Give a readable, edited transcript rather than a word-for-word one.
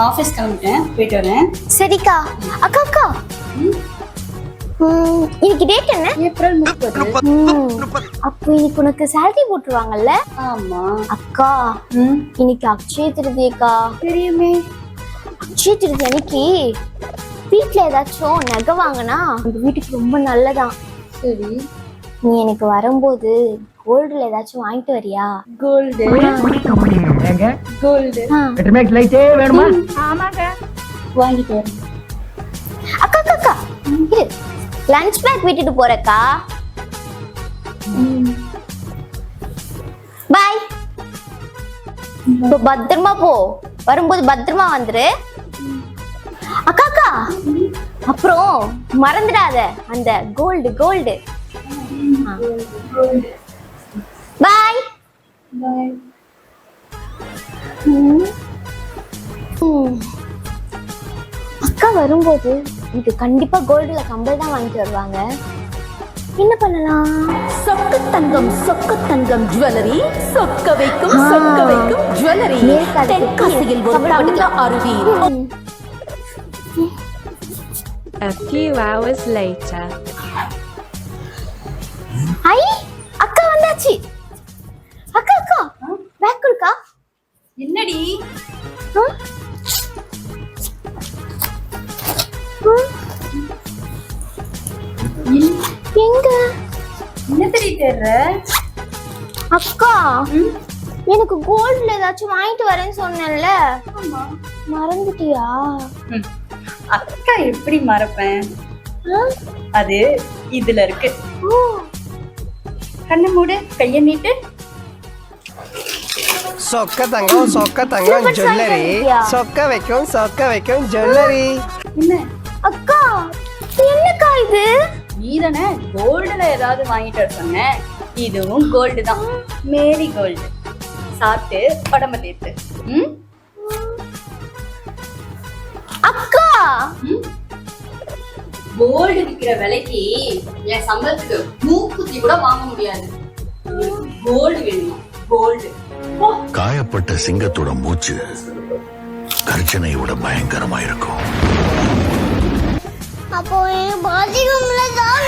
Office கிளம்பிட்டேன், போயிட்டு வரேன். சரிக்கா. அக்கா அக்கா, இன்னைக்கு டேட் என்ன? ஏப்ரல் 30. அப்போ இன்னைக்கு உனக்கு சேலரி போட்டுருவாங்கல்ல? ஆமா அக்கா, இன்னைக்கு அக்ஷய திருதியக்கா. தெரியுமே. அக்ஷய திருதி அன்னைக்கு வீட்டுல ஏதாச்சும் நகை வாங்கினா உங்க வீட்டுக்கு ரொம்ப நல்லதான். சரி, நீ எனக்கு வரும்போது கோல்டுல ஏதாச்சும் வாங்கிட்டு வரியா? கோல்டு கோல்டு வேணுமா? வாங்கிட்டு வரேன். அக்கா அக்கா அக்கா, இரு, லஞ்ச் பேக் விட்டுட்டு போறக்கா. பாய். இப்போ பத்திரமா போ, வரும்போது பத்திரமா வந்துரு. அக்கா அக்கா, அப்புறம் மறந்துடாத அந்த கோல்டு கோல்டு. பாய் பாய். அக்கா வரும்போது இது கண்டிப்பா கோல்டுல கம்பல் தான் வாங்கிட்டு வருவாங்க. என்ன பண்ணலாம்? சொக்கு தங்கம் ஜுவல்லரி, சொக்க வைக்கும் ஜுவல்லரி. தென்காசியில் ஒரு தங்க அருவி. A few hours later. ஐ, அக்கா வந்தாச்சு. அக்கா அக்கா, பேக் கொடுக்கா. என்னடி? எங்க? என்ன தெரிய தேடுற? அக்கா, எனக்கு கோல்ட்ல ஏதாச்சும் வாங்கிட்டு வரேன்னு சொன்னேன்ல, மறந்துட்டியா? அக்கா எப்படி மறப்பேன்? அது இதுல இருக்கு. கண்ணு மூடு, கைய நீட்டு. சொக்க தங்கம் ஜுவல்லரி, சொக்க வைக்கும் ஜுவல்லரி. என்ன அக்கா, என்னக்கா இது? நீதானே கோல்டுல ஏதாவது வாங்கிட்டு வர சொன்ன. இதுவும் கோல்டு தான், மேரி கோல்டு. சாப்பிட்டு உடம்ப தேத்து. அக்கா, கோல்டு விக்கிற விலைக்கு என் சம்பளத்துக்கு மூக்குத்தி கூட வாங்க முடியாது. கோல்டு வேணுமா? கோல்டு. காயப்பட்ட சிங்கத்தோட மூச்சு கர்ஜனையோட பயங்கரமா இருக்கும். அப்போ பாத்ரூம்ல தான்